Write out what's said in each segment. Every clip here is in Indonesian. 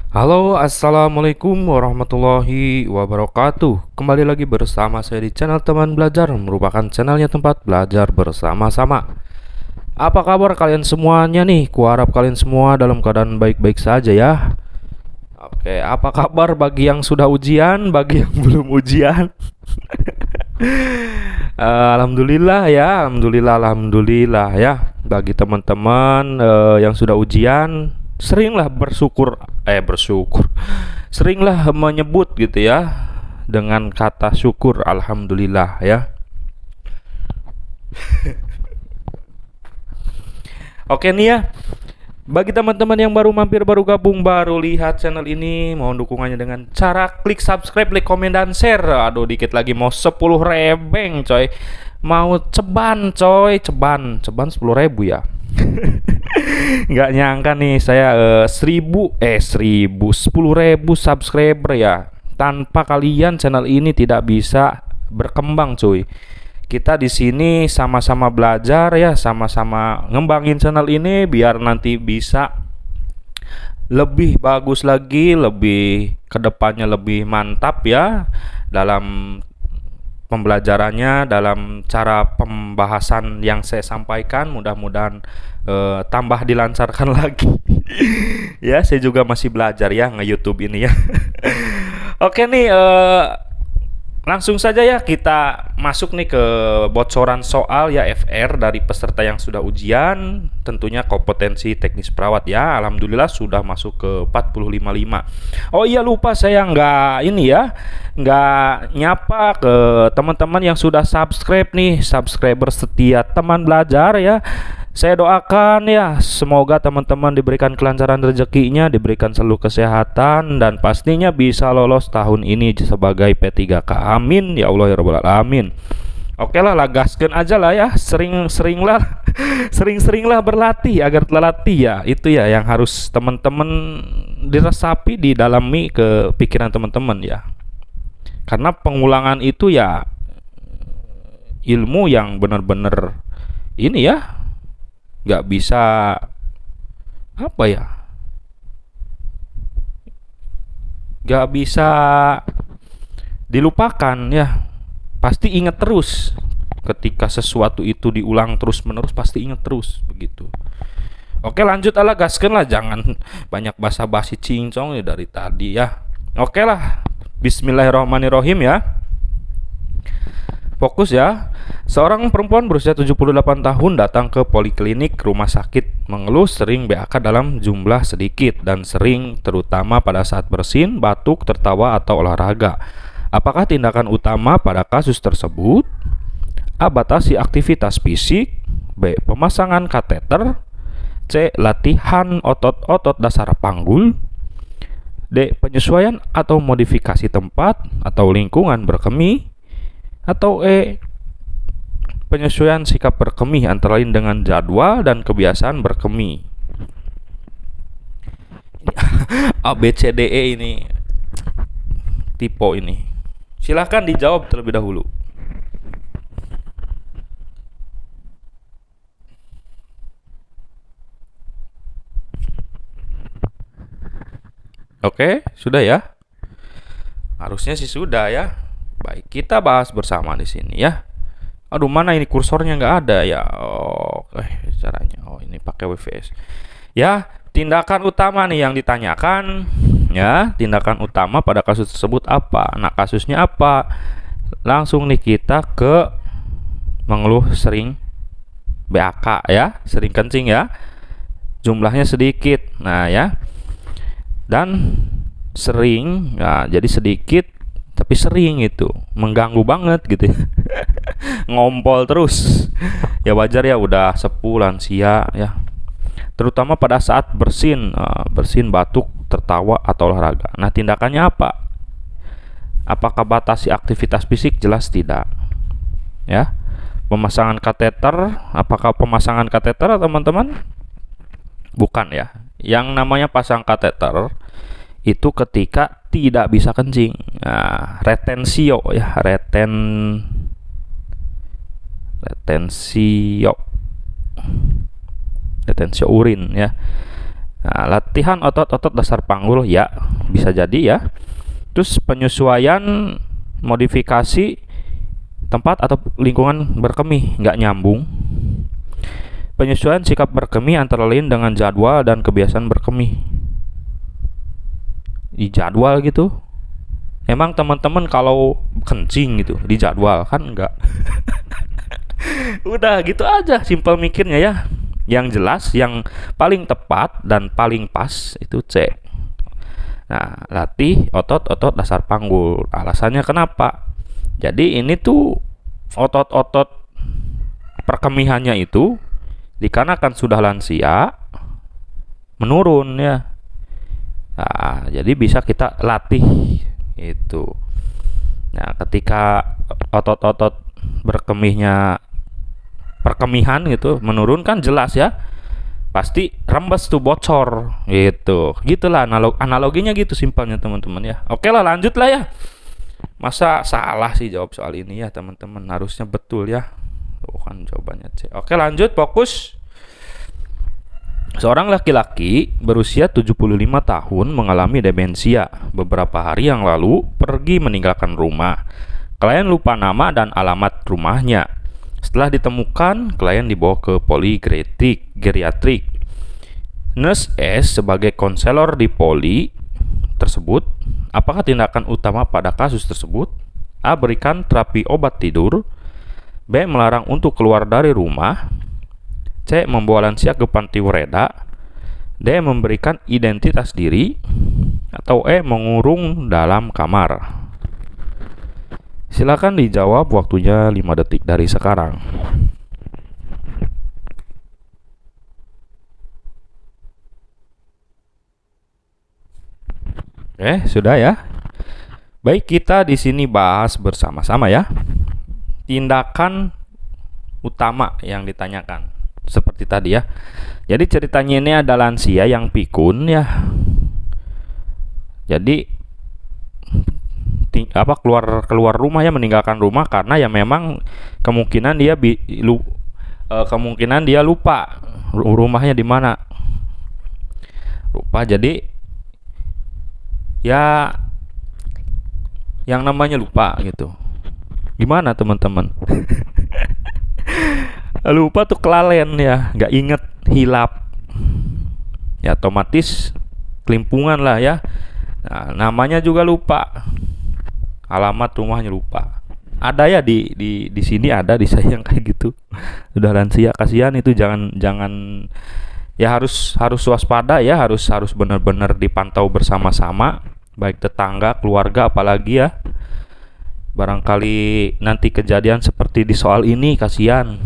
Halo, assalamualaikum warahmatullahi wabarakatuh. Kembali lagi bersama saya di channel Teman Belajar, merupakan channelnya tempat belajar bersama-sama. Apa kabar kalian semuanya nih? Kuharap kalian semua dalam keadaan baik-baik saja ya. Oke, apa kabar bagi yang sudah ujian, bagi yang belum ujian? Alhamdulillah ya, alhamdulillah ya. Bagi teman-teman yang sudah ujian, seringlah bersyukur. Seringlah menyebut gitu ya dengan kata syukur, alhamdulillah ya. Oke nih ya. Bagi teman-teman yang baru mampir, baru gabung, baru lihat channel ini, mohon dukungannya dengan cara klik subscribe, like, komen, dan share. Aduh, dikit lagi mau 10 rebeng coy. Mau ceban coy, ceban 10.000 ya. Nggak nyangka nih saya 10.000 subscriber ya. Tanpa kalian channel ini tidak bisa berkembang cuy. Kita di sini sama-sama belajar ya, sama-sama ngembangin channel ini biar nanti bisa lebih bagus lagi, lebih kedepannya lebih mantap ya dalam pembelajarannya, dalam cara pembahasan yang saya sampaikan. Mudah-mudahan tambah dilancarkan lagi. Ya, saya juga masih belajar ya nge-YouTube ini ya. Oke nih, langsung saja ya kita masuk nih ke bocoran soal ya FR dari peserta yang sudah ujian. Tentunya kompetensi teknis perawat ya. Alhamdulillah sudah masuk ke 45.5. Oh iya, lupa saya nggak nyapa ke teman-teman yang sudah subscribe nih, subscriber setia Teman Belajar ya. Saya doakan ya, semoga teman-teman diberikan kelancaran rezekinya, diberikan selalu kesehatan, dan pastinya bisa lolos tahun ini sebagai P3K. Amin ya Allah ya Rabbal Alamin. Oke lah, lagaskan aja lah ya, sering-seringlah sering-seringlah berlatih agar terlatih ya. Itu ya yang harus teman-teman diresapi, didalami ke pikiran teman-teman ya. Karena pengulangan itu ya ilmu yang benar-benar ini ya, nggak bisa apa ya, nggak bisa dilupakan ya. Pasti ingat terus ketika sesuatu itu diulang terus menerus, pasti ingat terus begitu. Oke, lanjut ala gaskan lah, jangan banyak basa-basi cincong ya dari tadi ya. Oke lah, bismillahirrahmanirrahim ya. Fokus ya. Seorang perempuan berusia 78 tahun datang ke poliklinik rumah sakit, mengeluh sering BAK dalam jumlah sedikit dan sering, terutama pada saat bersin, batuk, tertawa, atau olahraga. Apakah tindakan utama pada kasus tersebut? A. Batasi aktivitas fisik. B. Pemasangan kateter. C. Latihan otot-otot dasar panggul. D. Penyesuaian atau modifikasi tempat atau lingkungan berkemih. Atau E. Penyesuaian sikap berkemih antara lain dengan jadwal dan kebiasaan berkemih. A, B, C, D, E ini tipe ini. Silahkan dijawab terlebih dahulu. Oke, sudah ya? Harusnya sih sudah ya. Baik, kita bahas bersama di sini ya. Aduh, mana ini kursornya nggak ada ya? Oh, caranya. Oh, ini pakai WVS. Ya, tindakan utama nih yang ditanyakan. Ya, tindakan utama pada kasus tersebut apa? Nah, kasusnya apa? Langsung nih kita ke mengeluh sering BAK ya, sering kencing ya. Jumlahnya sedikit. Nah, ya. Dan sering, nah, jadi sedikit tapi sering itu mengganggu banget gitu ya. Ngompol terus ya, wajar ya, udah sepuh lansia ya, terutama pada saat bersin, batuk, tertawa, atau olahraga. Nah, tindakannya apa? Apakah batasi aktivitas fisik? Jelas tidak ya. Pemasangan kateter, apakah pemasangan kateter teman-teman? Bukan ya. Yang namanya pasang kateter itu ketika tidak bisa kencing. Nah, retensio ya, retensio urin ya. Nah, latihan otot-otot dasar panggul ya, bisa jadi ya. Terus penyesuaian modifikasi tempat atau lingkungan berkemih nggak nyambung. Penyesuaian sikap berkemih antara lain dengan jadwal dan kebiasaan berkemih. Di jadwal gitu. Emang teman-teman kalau kencing gitu di jadwal kan enggak. Udah gitu aja simpel mikirnya ya. Yang jelas yang paling tepat dan paling pas itu C. Nah, latih otot-otot dasar panggul. Alasannya kenapa? Jadi ini tuh otot-otot perkemihannya itu dikarenakan sudah lansia menurun ya. Nah, jadi bisa kita latih itu. Nah, ketika otot-otot berkemihnya perkemihan gitu menurun kan jelas ya. Pasti rembes tuh bocor gitu. Gitulah analoginya gitu simpelnya teman-teman ya. Oke lah lanjut lah ya. Masa salah sih jawab soal ini ya teman-teman, harusnya betul ya. Tuh kan jawabannya C. Oke lanjut fokus. Seorang laki-laki berusia 75 tahun mengalami demensia. Beberapa hari yang lalu pergi meninggalkan rumah. Klien lupa nama dan alamat rumahnya. Setelah ditemukan, klien dibawa ke geriatrik. Nurse S sebagai konselor di poli tersebut, apakah tindakan utama pada kasus tersebut? A. Berikan terapi obat tidur. B. Melarang untuk keluar dari rumah. C. Membawa lansia ke panti wereda. D. Memberikan identitas diri. Atau E. Mengurung dalam kamar. Silakan dijawab, waktunya 5 detik dari sekarang. Sudah ya. Baik, kita di sini bahas bersama-sama ya. Tindakan utama yang ditanyakan seperti tadi ya. Jadi ceritanya ini ada lansia yang pikun ya. Jadi keluar rumah ya, meninggalkan rumah karena ya memang kemungkinan dia lupa rumahnya di mana. Lupa, jadi ya yang namanya lupa gitu. Gimana teman-teman? Lupa tuh kelalen ya, nggak inget, hilap. Ya otomatis kelimpungan lah ya. Nah, namanya juga lupa. Alamat rumahnya lupa. Ada ya di sini, ada di saya yang kayak gitu. Udah lansia, kasihan itu, jangan ya harus waspada ya, harus benar-benar dipantau bersama-sama, baik tetangga, keluarga, apalagi ya. Barangkali nanti kejadian seperti di soal ini, kasihan.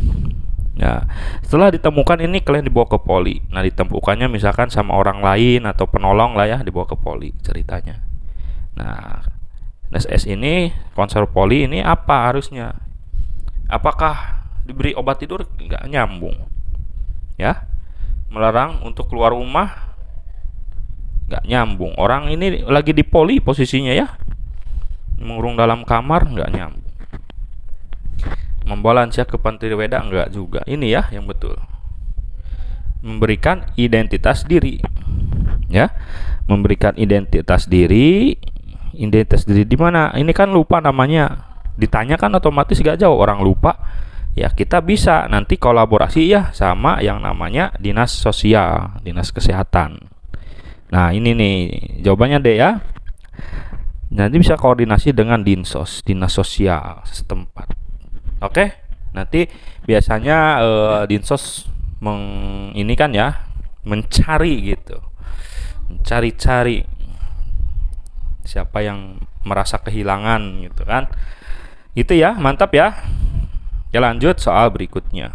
Ya, setelah ditemukan ini kalian dibawa ke poli. Nah, ditemukannya misalkan sama orang lain atau penolong lah ya, dibawa ke poli ceritanya. Nah, NSS ini, konselor poli ini apa harusnya? Apakah diberi obat tidur? Nggak nyambung. Ya, melarang untuk keluar rumah? Nggak nyambung. Orang ini lagi di poli posisinya ya. Mengurung dalam kamar? Nggak nyambung. Membawa lansia ke panti wereda? Nggak juga. Ini ya yang betul. Memberikan identitas diri. Ya, memberikan identitas diri. Identitas diri di mana? Ini kan lupa namanya. Ditanya kan otomatis gak jawab, orang lupa. Ya kita bisa nanti kolaborasi ya sama yang namanya dinas sosial, dinas kesehatan. Nah ini nih jawabannya D ya. Nanti bisa koordinasi dengan dinsos, dinas sosial setempat. Oke, nanti biasanya dinsos ini kan ya, mencari gitu, mencari-cari siapa yang merasa kehilangan gitu kan. Itu ya, mantap ya. Ya lanjut soal berikutnya.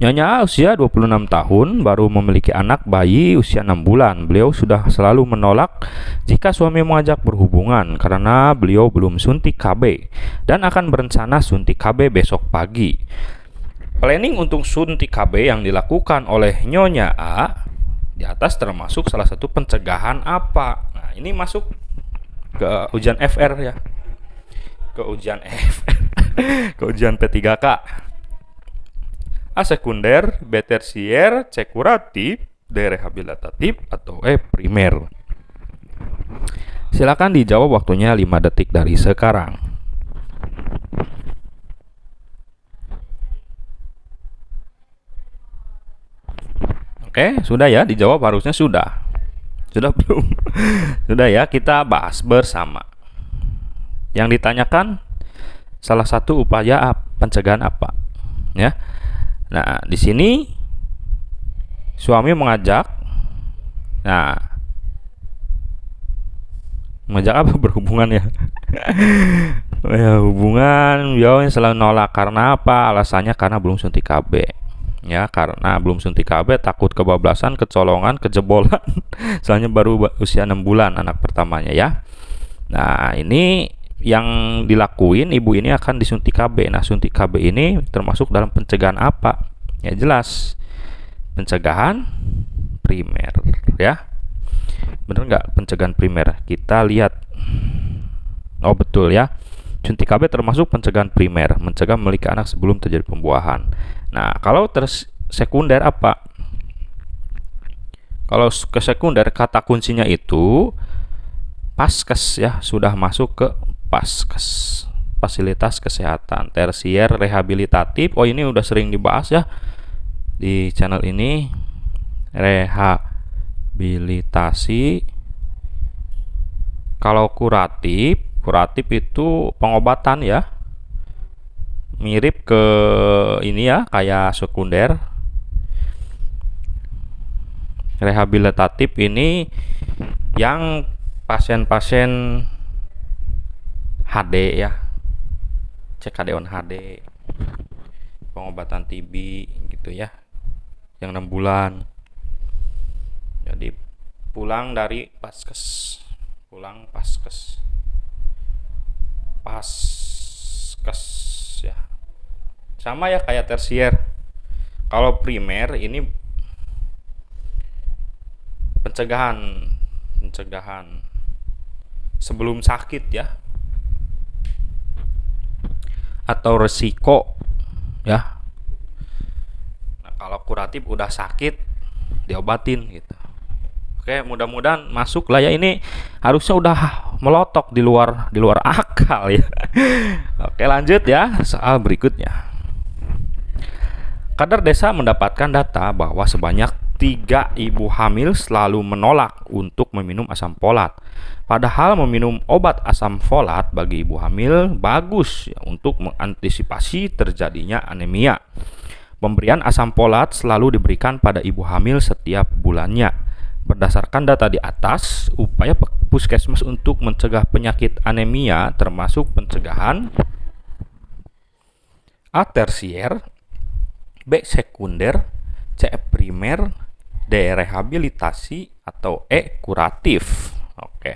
Nyonya usia 26 tahun baru memiliki anak bayi usia 6 bulan. Beliau sudah selalu menolak jika suami mengajak berhubungan karena beliau belum suntik KB dan akan berencana suntik KB besok pagi. Planning untuk suntik KB yang dilakukan oleh Nyonya A di atas termasuk salah satu pencegahan apa? Nah, ini masuk ke ujian FR ya. Ke ujian FR. Ke ujian P3K. A sekunder, B tersier, C kuratif, D. Rehabilitatif, atau E. Primer? Silakan dijawab, waktunya 5 detik dari sekarang. Oke, sudah ya dijawab, harusnya sudah. Sudah belum? Sudah ya, kita bahas bersama. Yang ditanyakan salah satu upaya pencegahan apa? Ya. Nah, di sini suami mengajak. Nah, mengajak apa? Berhubungan ya. Ya, hubungan yang selalu nolak karena apa? Alasannya karena belum suntik KB. Ya, karena belum suntik KB, takut kebablasan, kecolongan, kejebolan. Soalnya baru usia 6 bulan anak pertamanya ya. Nah, ini yang dilakuin ibu ini akan disuntik KB. Nah, suntik KB ini termasuk dalam pencegahan apa? Ya jelas, pencegahan primer ya. Bener nggak pencegahan primer? Kita lihat. Oh betul ya, suntik KB termasuk pencegahan primer, mencegah memiliki anak sebelum terjadi pembuahan. Nah, kalau sekunder apa? Kalau ke sekunder, kata kuncinya itu paskes ya, sudah masuk ke paskes, fasilitas kesehatan tersier rehabilitatif. Oh, ini udah sering dibahas ya di channel ini. Rehabilitasi. Kalau kuratif itu pengobatan ya, mirip ke ini ya, kayak sekunder. Rehabilitatif ini yang pasien-pasien HD ya, CKD on HD, pengobatan TB gitu ya, yang 6 bulan. Jadi pulang dari paskes, paskes ya, sama ya kayak tersier. Kalau primer ini pencegahan sebelum sakit ya, atau resiko ya. Nah, kalau kuratif udah sakit diobatin gitu. Oke, mudah-mudahan masuk lah ya. Ini harusnya udah melotok di luar akal ya. Oke, lanjut ya soal berikutnya. Kadar Desa mendapatkan data bahwa sebanyak 3 ibu hamil selalu menolak untuk meminum asam folat. Padahal meminum obat asam folat bagi ibu hamil bagus ya, untuk mengantisipasi terjadinya anemia. Pemberian asam folat selalu diberikan pada ibu hamil setiap bulannya. Berdasarkan data di atas, upaya puskesmas untuk mencegah penyakit anemia termasuk pencegahan A. Tersier, B. Sekunder, C. Primer, D. Rehabilitasi, atau E. Kuratif. Oke,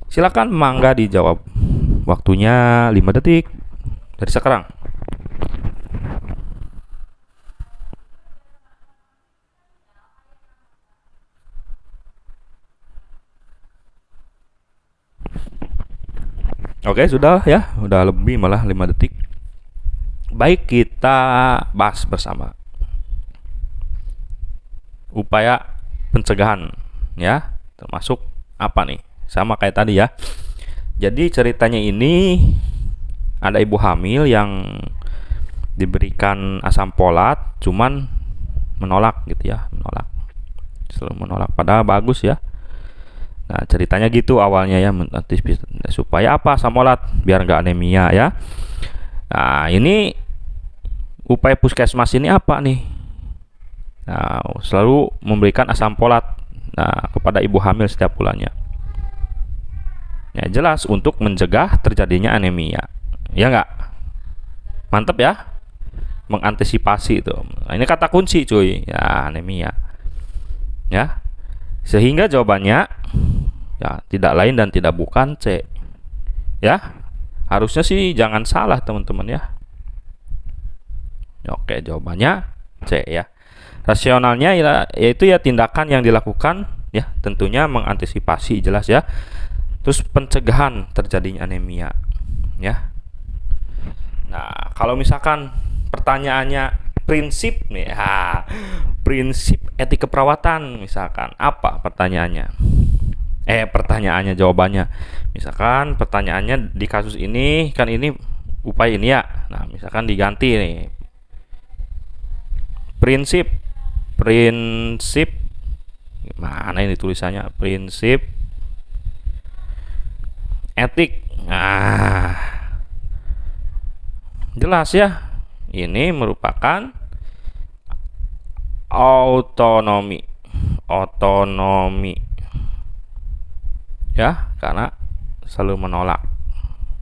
silakan mangga dijawab, waktunya 5 detik dari sekarang. Oke, sudah ya, udah lebih malah 5 detik. Baik, kita bahas bersama upaya pencegahan ya, termasuk apa nih? Sama kayak tadi ya. Jadi ceritanya ini ada ibu hamil yang diberikan asam folat cuman menolak gitu ya, selalu menolak, padahal bagus ya. Nah, ceritanya gitu awalnya ya, supaya apa? Asam folat biar nggak anemia ya. Nah, ini upaya puskesmas ini apa nih? Nah, selalu memberikan asam folat kepada ibu hamil setiap bulannya. Ya jelas untuk mencegah terjadinya anemia. Ya nggak? Mantep ya? Mengantisipasi itu. Nah, ini kata kunci cuy. Ya, anemia. Ya. Sehingga jawabannya ya tidak lain dan tidak bukan C. Ya. Harusnya sih jangan salah teman-teman ya. Oke, jawabannya C ya. Rasionalnya yaitu ya tindakan yang dilakukan ya, tentunya mengantisipasi jelas ya. Terus pencegahan terjadinya anemia ya. Nah, kalau misalkan pertanyaannya Prinsip nih, prinsip etik keperawatan misalkan apa pertanyaannya? Pertanyaannya jawabannya. Misalkan pertanyaannya di kasus ini kan ini upaya ini ya. Nah, misalkan diganti nih. Prinsip prinsip mana ini tulisannya? Prinsip etik. Nah, jelas ya. Ini merupakan otonomi ya, karena selalu menolak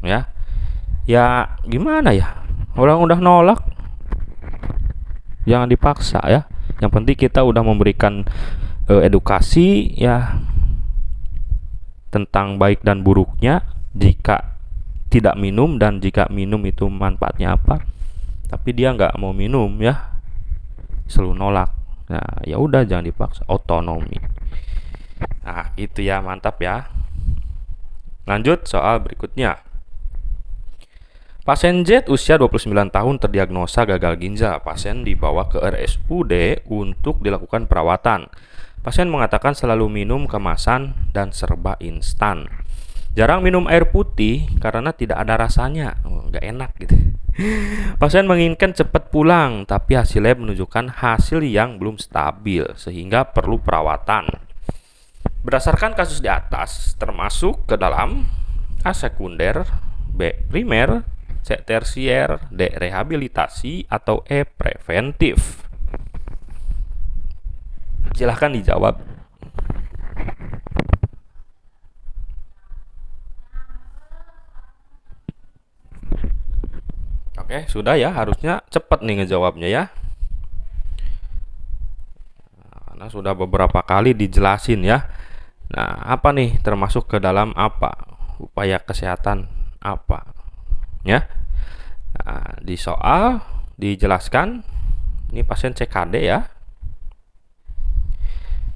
ya. Ya gimana ya, orang udah nolak jangan dipaksa ya. Yang penting kita udah memberikan edukasi ya tentang baik dan buruknya jika tidak minum, dan jika minum itu manfaatnya apa. Tapi dia nggak mau minum ya, selalu nolak. Nah, ya udah jangan dipaksa, otonomi. Nah, itu ya, mantap ya. Lanjut soal berikutnya. Pasien Z usia 29 tahun terdiagnosa gagal ginjal. Pasien dibawa ke RSUD untuk dilakukan perawatan. Pasien mengatakan selalu minum kemasan dan serba instan. Jarang minum air putih karena tidak ada rasanya. Nggak enak gitu. Pasien menginginkan cepat pulang, tapi hasil lab menunjukkan hasil yang belum stabil sehingga perlu perawatan. Berdasarkan kasus di atas, termasuk ke dalam A. Sekunder, B. Primer, C. Tersier, D. Rehabilitasi, atau E. Preventif. Silahkan dijawab. Oke, sudah ya, harusnya cepat nih ngejawabnya ya. Karena sudah beberapa kali dijelasin ya. Nah, apa nih termasuk ke dalam apa? Upaya kesehatan apa? Ya. Nah, di soal dijelaskan ini pasien CKD ya.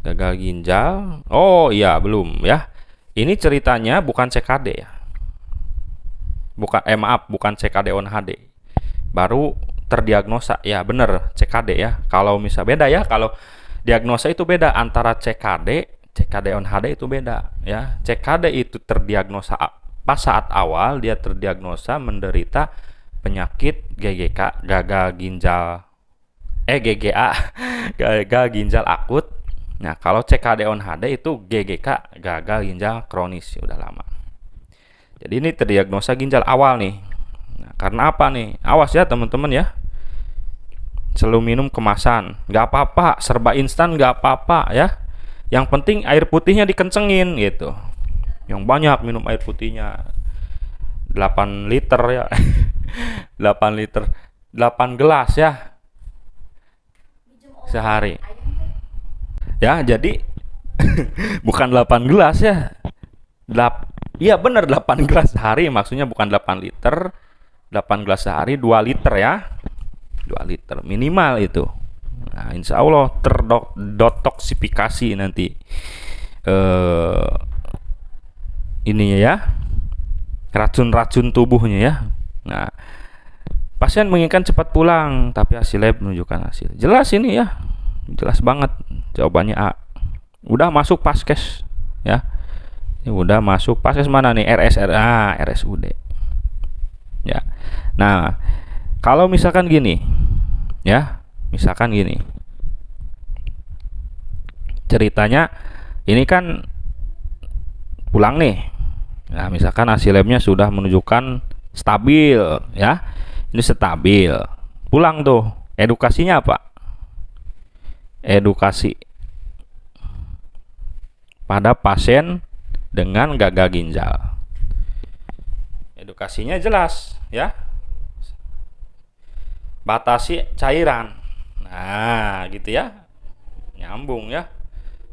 Gagal ginjal. Oh iya, belum ya. Ini ceritanya bukan CKD ya. Bukan CKD on HD. Baru terdiagnosa ya, bener CKD ya. Kalau misal beda ya, kalau diagnosa itu beda antara CKD on HD itu beda ya. CKD itu terdiagnosa pas saat awal dia terdiagnosa menderita penyakit GGK, gagal ginjal GGA, gagal ginjal akut. Nah, kalau CKD on HD itu GGK, gagal ginjal kronis, udah lama. Jadi ini terdiagnosa ginjal awal nih. Nah, karena apa nih? Awas ya teman-teman ya. Selalu minum kemasan, nggak apa-apa. Serba instan nggak apa-apa ya. Yang penting air putihnya dikencengin gitu. Yang banyak minum air putihnya. 8 liter ya. 8 liter. 8 gelas ya. Sehari. Ya, jadi bukan 8 gelas ya. Iya bener 8 gelas sehari, maksudnya bukan 8 liter. 8 gelas sehari 2 liter ya. 2 liter minimal itu. Nah, insya Allah terdotoksifikasi nanti ininya ya, racun-racun tubuhnya ya. Nah, pasien menginginkan cepat pulang, tapi hasil lab menunjukkan hasil. Jelas ini ya, jelas banget jawabannya A. Udah masuk paskes ya. Ini udah masuk paskes mana nih? RSUD ya. Nah, kalau misalkan gini ya, misalkan gini ceritanya, ini kan pulang nih. Nah, misalkan hasil labnya sudah menunjukkan stabil ya, ini stabil, pulang tuh. Edukasinya apa? Edukasi pada pasien dengan gagal ginjal. Edukasinya jelas ya. Batasi cairan. Nah, gitu ya. Nyambung ya.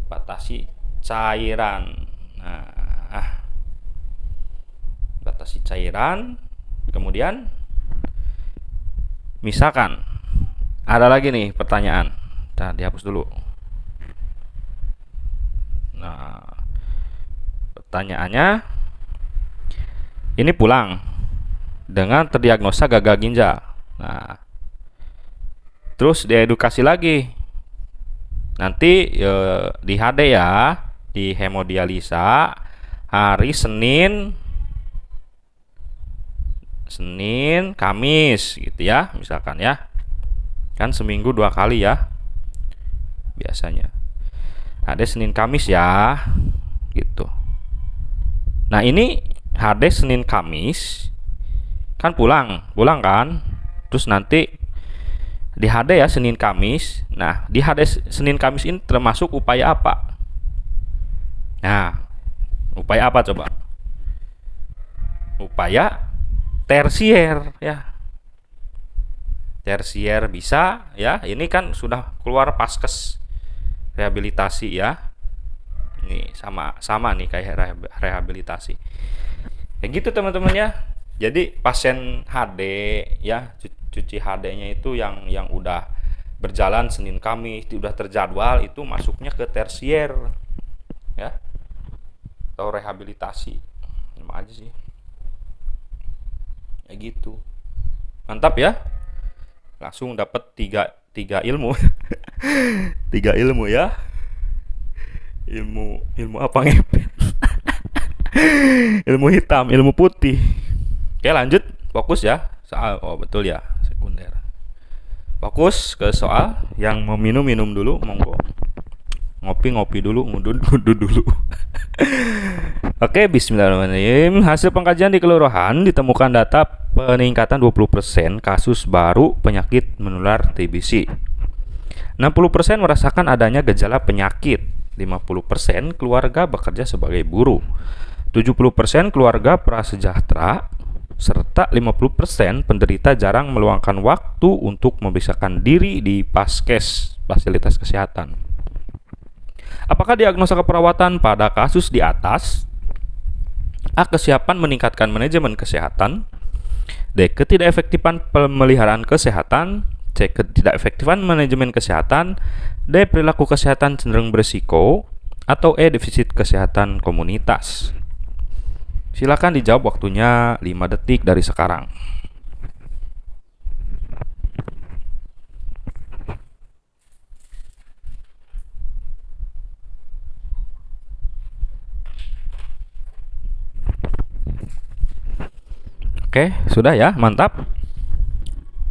Batasi cairan. Nah, batasi cairan. Kemudian misalkan ada lagi nih pertanyaan. Nah, dihapus dulu. Nah, pertanyaannya, ini pulang dengan terdiagnosa gagal ginjal. Nah, Terus diedukasi lagi. Nanti di HD ya, di hemodialisa hari Senin, Kamis gitu ya, misalkan ya. Kan seminggu 2 kali ya biasanya. HD Senin Kamis ya, gitu. Nah ini HD Senin Kamis kan pulang kan. Terus nanti di HD ya Senin Kamis. Nah di HD Senin Kamis ini termasuk upaya apa? Nah upaya apa coba? Upaya tersier ya. Tersier bisa ya. Ini kan sudah keluar paskes rehabilitasi ya. Ini sama nih kayak rehabilitasi. Kayak gitu teman-teman ya. Jadi pasien HD ya, cuci HD-nya itu yang udah berjalan Senin Kamis, udah terjadwal, itu masuknya ke tersier ya, atau rehabilitasi. Sama aja sih. Kayak gitu. Mantap ya. Langsung dapat tiga ilmu. 3 ilmu ya. Ilmu apa ngepet? Ilmu hitam, ilmu putih. Oke, lanjut. Fokus ya. Soal, oh betul ya, sekunder. Fokus ke soal. Yang mau minum dulu, monggo. Ngopi dulu, ngudud dulu. Oke, bismillahirrahmanirrahim. Hasil pengkajian di kelurahan ditemukan data peningkatan 20% kasus baru penyakit menular TBC. 60% merasakan adanya gejala penyakit. 50% keluarga bekerja sebagai buruh. 70% keluarga prasejahtera, serta 50% penderita jarang meluangkan waktu untuk memeriksakan diri di paskes, fasilitas kesehatan. Apakah diagnosa keperawatan pada kasus di atas? A. Kesiapan meningkatkan manajemen kesehatan. D. Ketidakefektifan pemeliharaan kesehatan. C. Ketidakefektifan manajemen kesehatan. D. Perilaku kesehatan cenderung berisiko. Atau E. Defisit kesehatan komunitas. Silakan dijawab, waktunya 5 detik dari sekarang. Oke, sudah ya, mantap.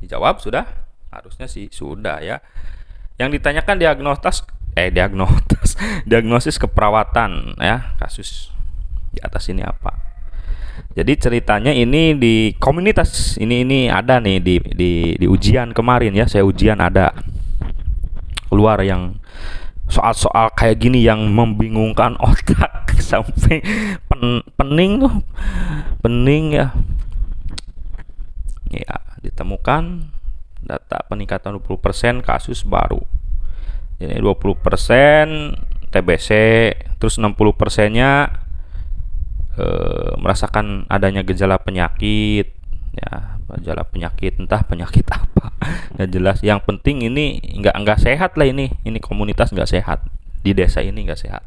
Dijawab sudah? Harusnya sih sudah ya. Yang ditanyakan diagnosis keperawatan ya, kasus di atas ini apa? Jadi ceritanya ini di komunitas ini ada nih di ujian kemarin ya, saya ujian ada keluar yang soal-soal kayak gini yang membingungkan otak sampai pening ya. Ya, ditemukan data peningkatan 20% kasus baru. Jadi 20% TBC, terus 60%-nya merasakan adanya gejala penyakit ya, gejala penyakit, entah penyakit apa nggak jelas. Yang penting ini nggak sehat lah, ini komunitas nggak sehat, di desa ini nggak sehat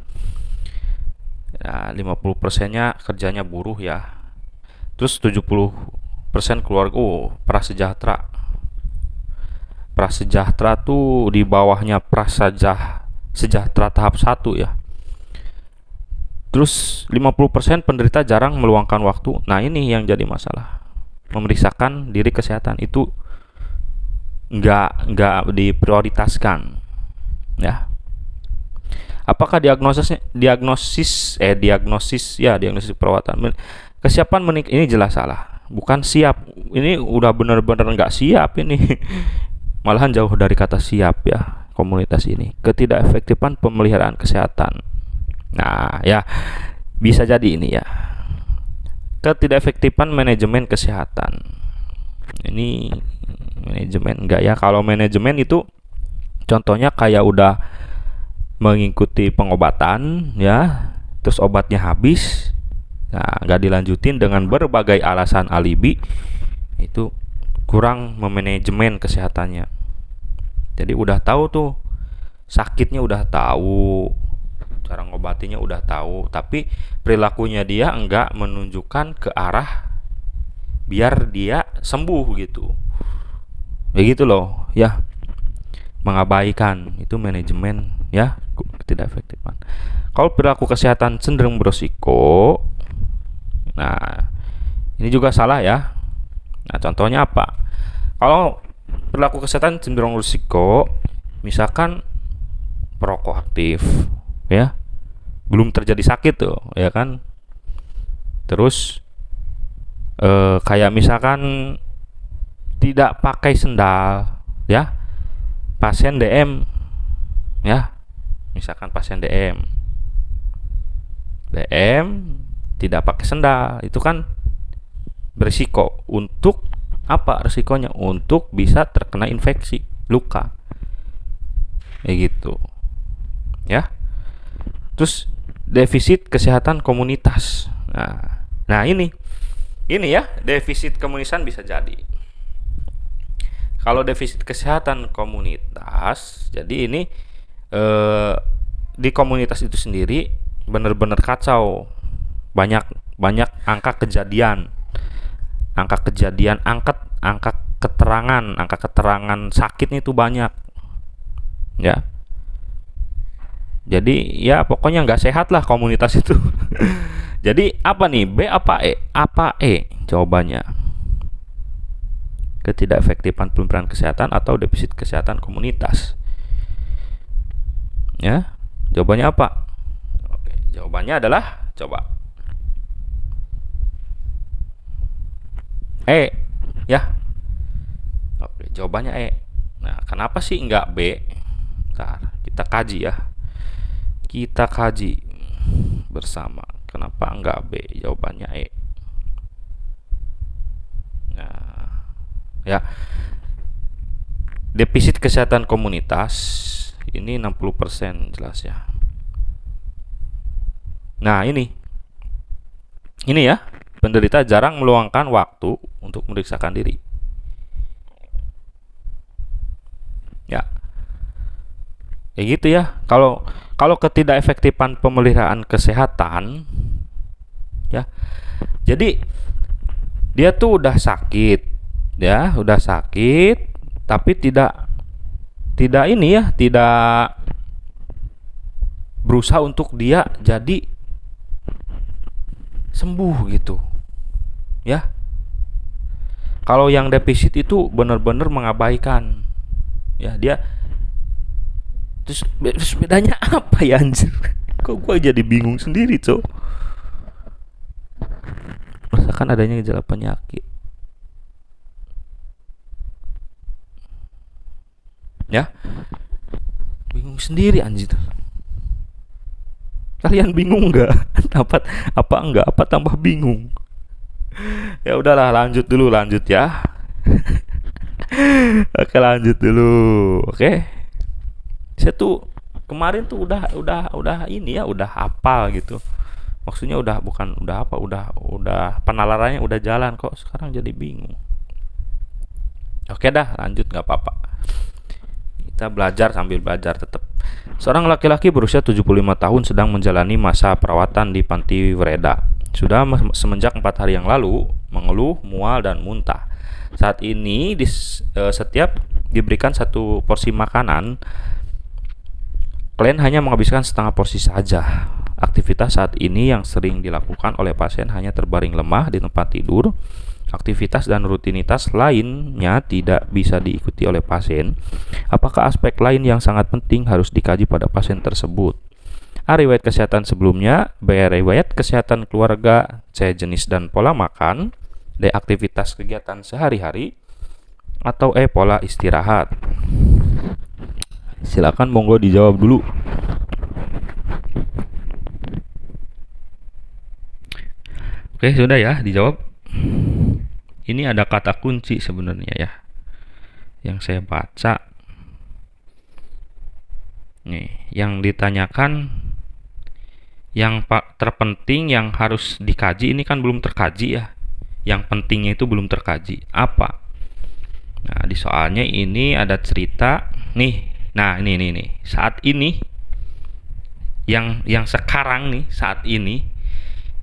ya. 50%-nya kerjanya buruh ya, terus 70% keluarga prasejahtera tuh di bawahnya prasejahtera tahap 1 ya. Terus 50% penderita jarang meluangkan waktu. Nah ini yang jadi masalah. Memeriksakan diri kesehatan itu nggak diprioritaskan ya. Apakah diagnosis perawatan, kesiapan ini jelas salah, bukan siap. Ini udah benar-benar nggak siap ini. Malahan jauh dari kata siap ya komunitas ini. Ketidakefektifan pemeliharaan kesehatan. Nah ya, bisa jadi ini ya, ketidakefektifan manajemen kesehatan. Ini manajemen enggak ya? Kalau manajemen itu contohnya kayak udah mengikuti pengobatan ya, terus obatnya habis, nah nggak dilanjutin dengan berbagai alasan alibi, itu kurang memanajemen kesehatannya. Jadi udah tahu tuh sakitnya, udah tahu cara ngobatinya, udah tahu, tapi perilakunya dia enggak menunjukkan ke arah biar dia sembuh gitu. Begitu loh ya. mengabaikan, itu manajemen ya tidak efektifan. Kalau perilaku kesehatan cenderung berisiko, nah ini juga salah ya. Nah, contohnya apa? Kalau perilaku kesehatan cenderung berisiko, misalkan perokok aktif, ya, belum terjadi sakit tuh, ya kan? Terus kayak misalkan tidak pakai sendal, ya, pasien DM, ya, misalkan pasien DM tidak pakai sendal, itu kan berisiko untuk apa? Risikonya untuk bisa terkena infeksi, luka, kayak gitu, ya. Terus defisit kesehatan komunitas. Nah ini ya, defisit komunitas bisa jadi. Kalau defisit kesehatan komunitas, jadi ini di komunitas itu sendiri benar-benar kacau, banyak angka kejadian, angka keterangan sakitnya itu banyak, ya. Jadi ya pokoknya nggak sehat lah komunitas itu. Jadi apa nih, B apa E? Apa E jawabannya? Ketidakefektifan pelayanan kesehatan atau defisit kesehatan komunitas? Ya, jawabannya apa? Oke, jawabannya adalah coba E, ya. Oke, jawabannya E. Nah, kenapa sih nggak B? Ntar kita kaji ya. Kita kaji bersama. Kenapa nggak B? Jawabannya E. Nah, ya. Defisit kesehatan komunitas ini 60% jelas ya. Nah, ini ya, penderita jarang meluangkan waktu untuk memeriksakan diri. Ya. Kayak gitu ya. Kalau ketidakefektifan pemeliharaan kesehatan, ya. Jadi dia tuh udah sakit, ya, tapi tidak ini ya, tidak berusaha untuk dia jadi sembuh gitu, ya. Kalau yang defisit itu benar-benar mengabaikan, ya, dia. Terus bedanya apa ya, anjir? Kok gue jadi bingung sendiri, cok. Merasakan adanya gejala penyakit, ya. Bingung sendiri, anjir. Kalian bingung nggak? Apa enggak? Apa tambah bingung? Ya udahlah, lanjut ya. Oke, lanjut dulu. Oke. Saya tuh kemarin tuh udah ini ya, udah hafal gitu. Maksudnya udah penalarannya udah jalan, kok sekarang jadi bingung. Oke dah, lanjut, nggak apa-apa. Kita belajar sambil belajar tetap. Seorang laki-laki berusia 75 tahun sedang menjalani masa perawatan di panti Wereda. Sudah semenjak 4 hari yang lalu mengeluh, mual dan muntah. Saat ini setiap diberikan satu porsi makanan, klien hanya menghabiskan setengah porsi saja. Aktivitas saat ini yang sering dilakukan oleh pasien hanya terbaring lemah di tempat tidur. Aktivitas dan rutinitas lainnya tidak bisa diikuti oleh pasien. Apakah aspek lain yang sangat penting harus dikaji pada pasien tersebut? A. Riwayat kesehatan sebelumnya. B. Riwayat kesehatan keluarga. C. Jenis dan pola makan. D. Aktivitas kegiatan sehari-hari. Atau E. Pola istirahat. Silakan, monggo dijawab dulu. Oke, sudah ya, dijawab. Ini ada kata kunci sebenarnya ya, yang saya baca. Nih, yang ditanyakan, yang terpenting yang harus dikaji ini kan belum terkaji ya. Yang pentingnya itu belum terkaji. Apa? Nah, di soalnya ini ada cerita nih. Nah, ini saat ini yang sekarang nih, saat ini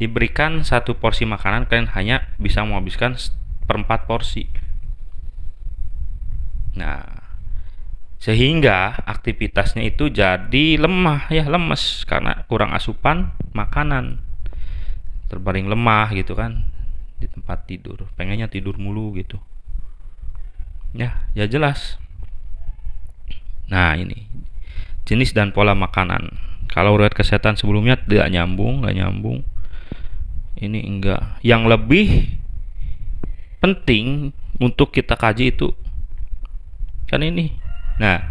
diberikan satu porsi makanan, kalian hanya bisa menghabiskan 1/4 porsi. Nah, sehingga aktivitasnya itu jadi lemah ya, lemes karena kurang asupan makanan, terbaring lemah gitu kan di tempat tidur, pengennya tidur mulu gitu ya, ya jelas. Nah ini jenis dan pola makanan. Kalau riwayat kesehatan sebelumnya tidak nyambung, nggak nyambung. Ini enggak. Yang lebih penting untuk kita kaji itu kan ini. Nah,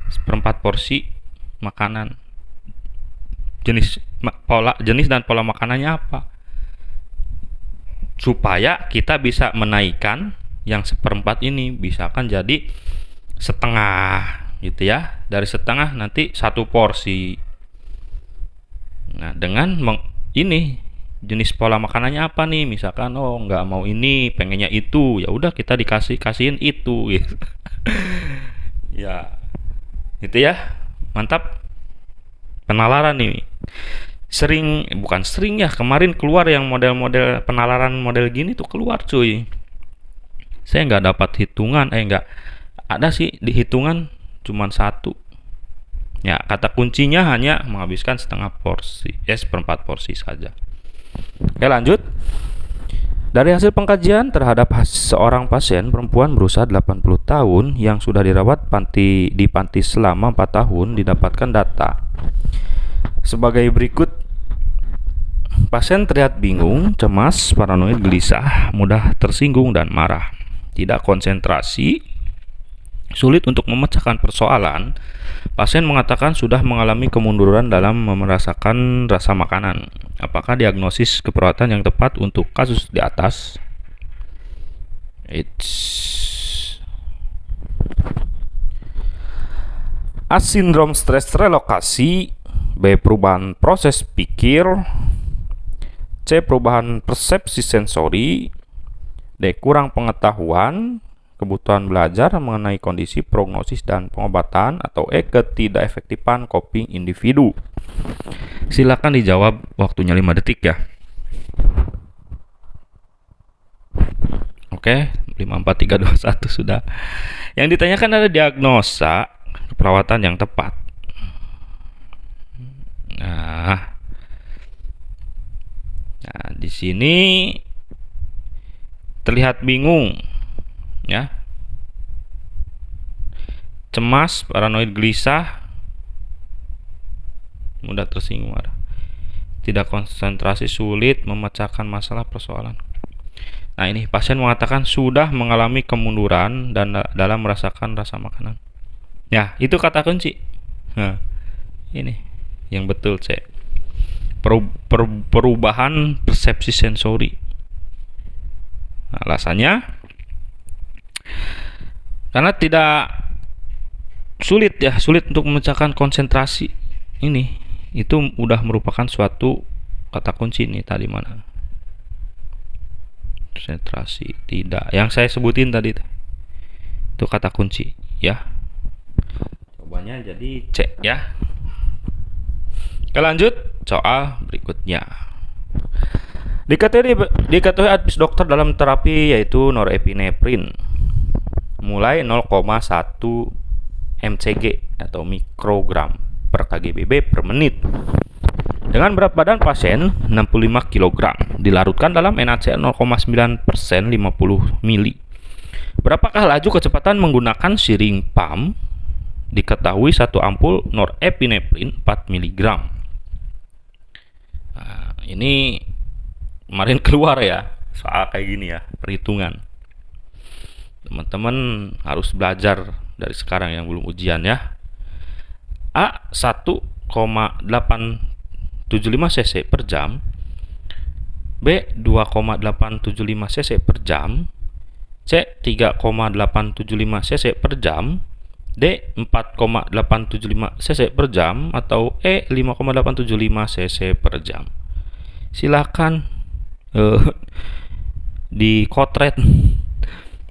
seperempat porsi makanan. Jenis dan pola makanannya apa? Supaya kita bisa menaikkan yang seperempat ini, misalkan jadi setengah gitu ya, dari setengah nanti satu porsi. Nah dengan ini jenis pola makanannya apa nih, misalkan oh nggak mau ini, pengennya itu, ya udah kita kasihin itu gitu. Ya itu ya, mantap. Penalaran nih bukan sering ya, kemarin keluar yang model-model penalaran model gini tuh keluar cuy. Saya nggak dapat hitungan, nggak ada sih di hitungan, cuman satu ya. Kata kuncinya hanya menghabiskan setengah porsi, seperempat porsi saja. Oke lanjut. Dari hasil pengkajian terhadap seorang pasien perempuan berusia 80 tahun yang sudah dirawat di panti selama 4 tahun, didapatkan data sebagai berikut. Pasien terlihat bingung, cemas, paranoid, gelisah, mudah tersinggung dan marah, tidak konsentrasi, sulit untuk memecahkan persoalan. Pasien mengatakan sudah mengalami kemunduran dalam merasakan rasa makanan. Apakah diagnosis keperawatan yang tepat untuk kasus di atas? A. Sindrom stres relokasi. B. Perubahan proses pikir. C. Perubahan persepsi sensori. D. Kurang pengetahuan, kebutuhan belajar mengenai kondisi prognosis dan pengobatan. Atau E. Ketidakefektifan coping individu. Silakan dijawab, waktunya 5 detik ya. Oke, 5, 4, 3, 2, 1 sudah. Yang ditanyakan adalah diagnosa keperawatan yang tepat. Nah di sini terlihat bingung ya, cemas, paranoid, gelisah, mudah tersinggung, tidak konsentrasi, sulit memecahkan masalah persoalan. Nah ini pasien mengatakan sudah mengalami kemunduran dan dalam merasakan rasa makanan. Ya itu kata kunci. Nah ini yang betul, C. Perubahan persepsi sensori. Nah, alasannya karena sulit untuk memecahkan konsentrasi. Ini itu udah merupakan suatu kata kunci nih tadi mana? Konsentrasi tidak. Yang saya sebutin tadi itu kata kunci ya. Cobanya jadi C ya. Oke lanjut soal berikutnya. Diketahui advis dokter dalam terapi yaitu norepinephrine mulai 0,1 mcg atau mikrogram per kgbp per menit dengan berat badan pasien 65 kg, dilarutkan dalam NaCl 0,9% 50 ml. Berapakah laju kecepatan menggunakan siring pump? Diketahui satu ampul norepinephrine 4 mg. Nah, ini kemarin keluar ya soal kayak gini ya, perhitungan. Teman-teman harus belajar dari sekarang yang belum ujian ya. A 1,875 cc per jam, B 2,875 cc per jam, C 3,875 cc per jam, D 4,875 cc per jam, atau E 5,875 cc per jam. Silakan dikotret,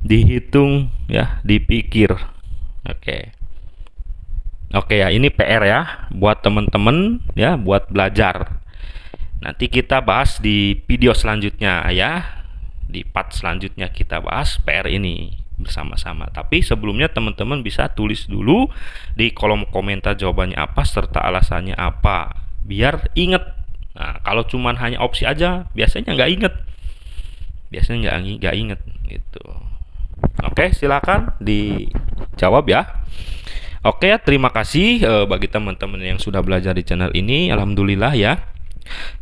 dihitung ya, dipikir. Oke ya, ini PR ya buat teman-teman ya, buat belajar. Nanti kita bahas di video selanjutnya ya. Di part selanjutnya kita bahas PR ini. bersama-sama. Tapi sebelumnya teman-teman bisa tulis dulu di kolom komentar jawabannya apa serta alasannya apa, biar inget. Nah, kalau cuman hanya opsi aja, biasanya nggak inget. Biasanya nggak inget gitu. Oke, silakan dijawab ya. Oke ya, terima kasih bagi teman-teman yang sudah belajar di channel ini. Alhamdulillah ya.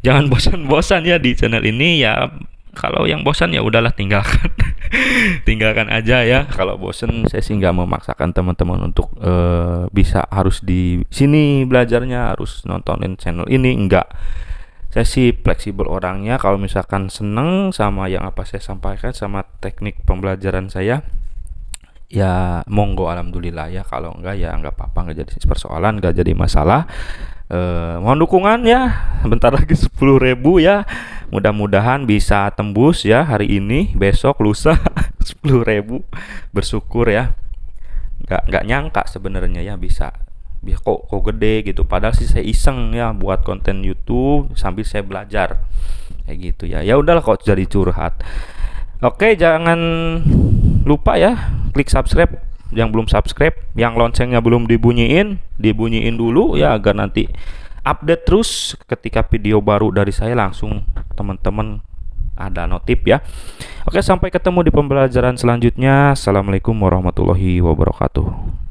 Jangan bosan-bosan ya di channel ini ya. Kalau yang bosan ya udahlah, tinggalkan. Tinggalkan aja ya. Kalau bosan, saya sih nggak memaksakan teman-teman untuk bisa harus di sini belajarnya, harus nontonin channel ini, enggak. Saya sih fleksibel orangnya. Kalau misalkan seneng sama yang apa saya sampaikan, sama teknik pembelajaran saya, ya monggo, alhamdulillah ya. Kalau enggak ya enggak apa-apa, enggak jadi persoalan, enggak jadi masalah. Mohon dukungan ya. Bentar lagi 10.000 ya. Mudah-mudahan bisa tembus ya hari ini, besok, lusa. 10.000. Bersyukur ya. Enggak nyangka sebenarnya ya bisa kok gede gitu. Padahal sih saya iseng ya buat konten YouTube sambil saya belajar kayak gitu ya. Ya udahlah, kok jadi curhat. Oke, jangan lupa ya klik subscribe yang belum subscribe, yang loncengnya belum dibunyiin dulu ya, agar nanti update terus ketika video baru dari saya, langsung teman-teman ada notif ya. Oke, sampai ketemu di pembelajaran selanjutnya. Assalamualaikum warahmatullahi wabarakatuh.